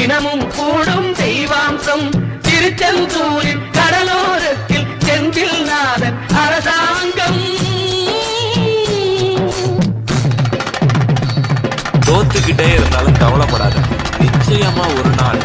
தினமும் கூடும் தெய்வாம்சம் திருச்செந்தூரில் கடலோரத்தில் செந்தில் நாதன் அரசாங்கம். தோத்துக்கிட்டே இருந்தாலும் கவலைப்படாத, நிச்சயமா ஒரு நாள்